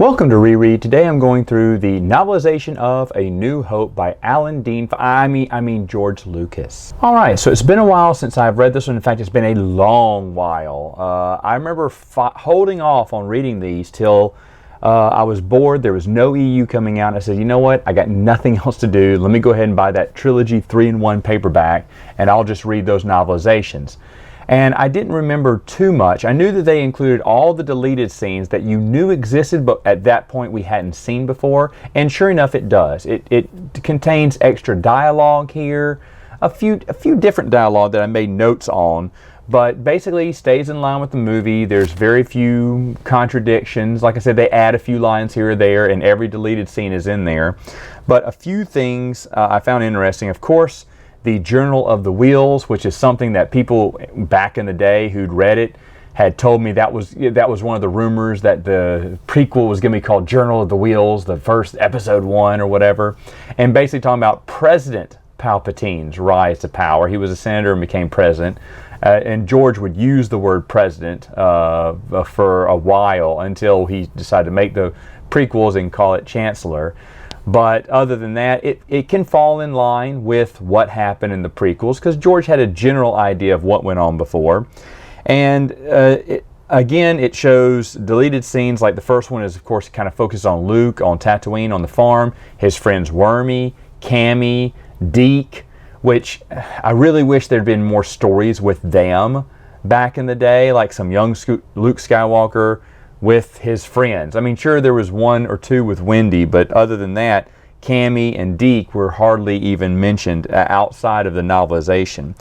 Welcome to Reread. Today I'm going through the novelization of A New Hope by George Lucas. Alright, so it's been a while since I've read this one. In fact, it's been a long while. I remember holding off on reading these till I was bored. There was no EU coming out. I said, you know what? I got nothing else to do. Let me go ahead and buy that trilogy 3-in-1 paperback and I'll just read those novelizations. And I didn't remember too much. I knew that they included all the deleted scenes that you knew existed, but at that point we hadn't seen before. And sure enough, it does. It contains extra dialogue here, a few different dialogue that I made notes on, but basically stays in line with the movie. There's very few contradictions. Like I said, they add a few lines here or there, and every deleted scene is in there. But a few things I found interesting. Of course, the Journal of the Wheels, which is something that people back in the day who'd read it had told me that was one of the rumors, that the prequel was going to be called Journal of the Wheels, the first episode 1 or whatever, and basically talking about President Palpatine's rise to power. He was a senator and became president, and George would use the word president for a while until he decided to make the prequels and call it chancellor. But other than that, it can fall in line with what happened in the prequels, because George had a general idea of what went on before. And again, it shows deleted scenes. Like the first one is, of course, kind of focused on Luke on Tatooine on the farm, his friends Wormy, Cammy, Deke, which I really wish there'd been more stories with them back in the day, like some young Luke Skywalker with his friends. I mean, sure, there was one or two with Wendy, but other than that, Cammy and Deke were hardly even mentioned outside of the novelization.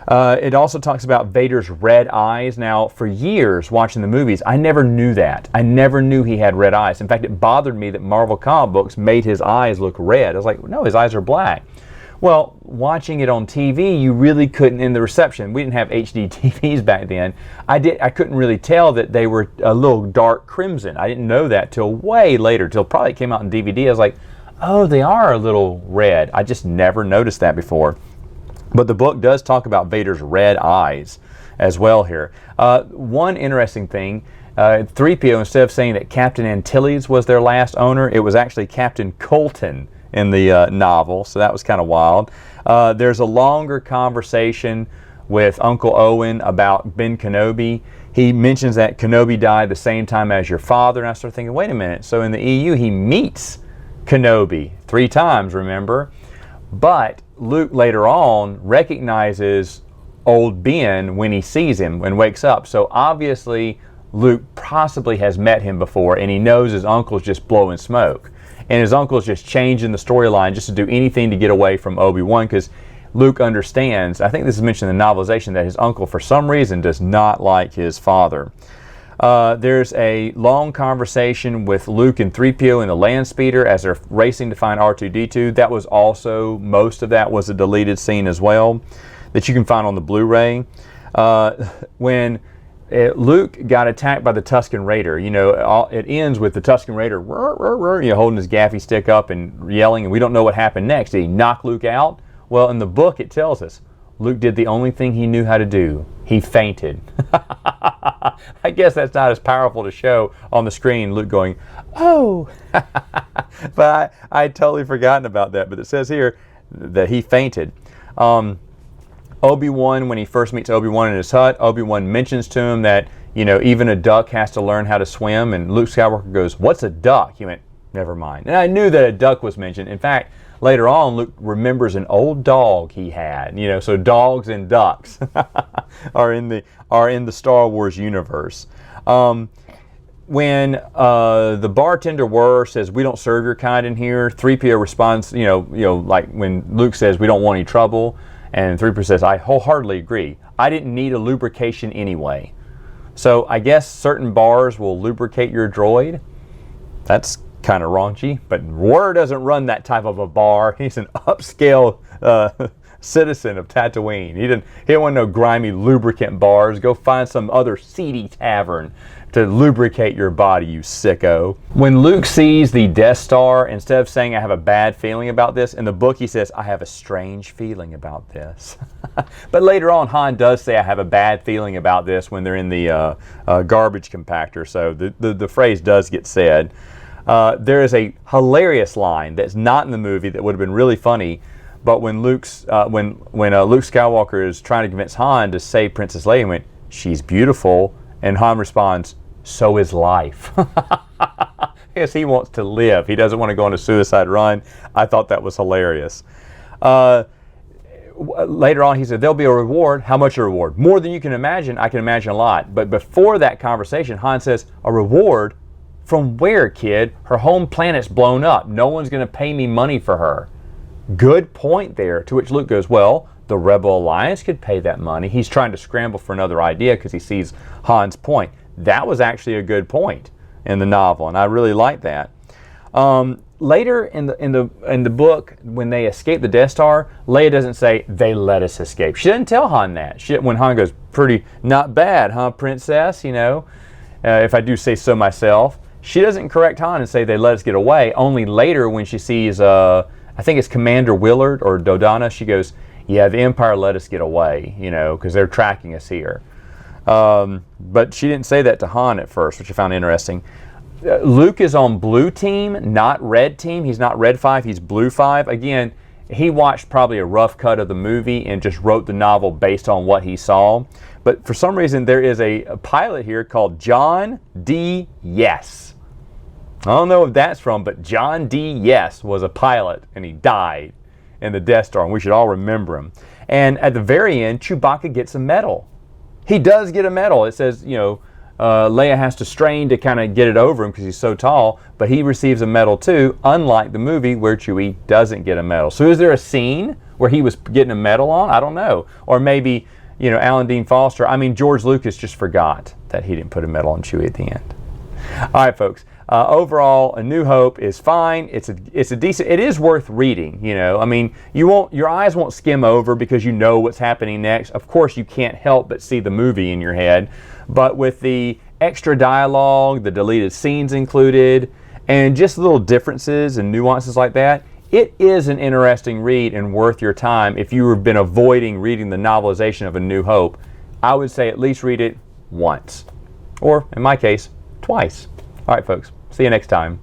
It also talks about Vader's red eyes. Now, for years watching the movies, I never knew that. I never knew he had red eyes. In fact, it bothered me that Marvel comic books made his eyes look red. I was like, no, his eyes are black. Well, watching it on TV, you really couldn't, in the reception, we didn't have HD TVs back then, I couldn't really tell that they were a little dark crimson. I didn't know that till way later, till probably it came out in DVD. I was like, oh, they are a little red. I just never noticed that before. But the book does talk about Vader's red eyes as well here. One interesting thing, 3PO, instead of saying that Captain Antilles was their last owner, it was actually Captain Colton in the novel, so that was kind of wild. There's a longer conversation with Uncle Owen about Ben Kenobi. He mentions that Kenobi died the same time as your father, and I started thinking, wait a minute, so in the EU he meets Kenobi 3 times, remember? But Luke later on recognizes old Ben when he sees him and wakes up, so obviously Luke possibly has met him before, and he knows his uncle's just blowing smoke. And his uncle's just changing the storyline just to do anything to get away from Obi-Wan, because Luke understands, I think this is mentioned in the novelization, that his uncle for some reason does not like his father. There's a long conversation with Luke and 3PO in the land speeder as they're racing to find R2-D2. That was also, most of that was a deleted scene as well that you can find on the Blu-ray. When Luke got attacked by the Tusken Raider, you know, it ends with the Tusken Raider holding his gaffy stick up and yelling, and we don't know what happened next. Did he knock Luke out? Well, in the book it tells us Luke did the only thing he knew how to do. He fainted. I guess that's not as powerful to show on the screen, Luke going, oh! But I had totally forgotten about that, but it says here that he fainted. Obi-Wan, when he first meets Obi-Wan in his hut, Obi-Wan mentions to him that, you know, even a duck has to learn how to swim, and Luke Skywalker goes, what's a duck? He went, never mind. And I knew that a duck was mentioned. In fact, later on, Luke remembers an old dog he had, you know, so dogs and ducks are in the Star Wars universe. When the bartender says, we don't serve your kind in here, 3PO responds, you know, like when Luke says, we don't want any trouble, and 3PO says, I wholeheartedly agree. I didn't need a lubrication anyway. So I guess certain bars will lubricate your droid. That's kind of raunchy, but War doesn't run that type of a bar. He's an upscale citizen of Tatooine. He didn't want no grimy lubricant bars. Go find some other seedy tavern to lubricate your body, you sicko. When Luke sees the Death Star, instead of saying I have a bad feeling about this, in the book he says I have a strange feeling about this. But later on Han does say I have a bad feeling about this when they're in the garbage compactor, so the phrase does get said. There is a hilarious line that's not in the movie that would have been really funny, but when Luke Skywalker is trying to convince Han to save Princess Leia, he went, "She's beautiful," and Han responds, "So is life." Yes, he wants to live. He doesn't want to go on a suicide run. I thought that was hilarious. Later on, he said, "There'll be a reward." How much a reward? More than you can imagine. I can imagine a lot. But before that conversation, Han says, "A reward? From where, kid? Her home planet's blown up. No one's going to pay me money for her." Good point there. To which Luke goes, "Well, the Rebel Alliance could pay that money." He's trying to scramble for another idea because he sees Han's point. That was actually a good point in the novel, and I really like that. Later in the book, when they escape the Death Star, Leia doesn't say, "They let us escape." She doesn't tell Han that. When Han goes, "Pretty not bad, huh, princess?" If I do say so myself. She doesn't correct Han and say they let us get away. Only later when she sees, I think it's Commander Willard or Dodonna, she goes, "Yeah, the Empire let us get away, because they're tracking us here." But she didn't say that to Han at first, which I found interesting. Luke is on blue team, not red team. He's not red 5, he's blue 5. Again, he watched probably a rough cut of the movie and just wrote the novel based on what he saw. But for some reason, there is a pilot here called John D. Yes. I don't know if that's from, but John D. Yes was a pilot, and he died in the Death Star, and we should all remember him. And at the very end, Chewbacca gets a medal. He does get a medal. It says, Leia has to strain to kind of get it over him because he's so tall, but he receives a medal too, unlike the movie where Chewie doesn't get a medal. So is there a scene where he was getting a medal on? I don't know. Or maybe, Alan Dean Foster. George Lucas just forgot that he didn't put a medal on Chewie at the end. All right, folks. Overall, A New Hope is fine. It's a decent. It is worth reading. Your eyes won't skim over because you know what's happening next. Of course, you can't help but see the movie in your head. But with the extra dialogue, the deleted scenes included, and just little differences and nuances like that, it is an interesting read and worth your time. If you have been avoiding reading the novelization of A New Hope, I would say at least read it once, or in my case, twice. All right, folks. See you next time.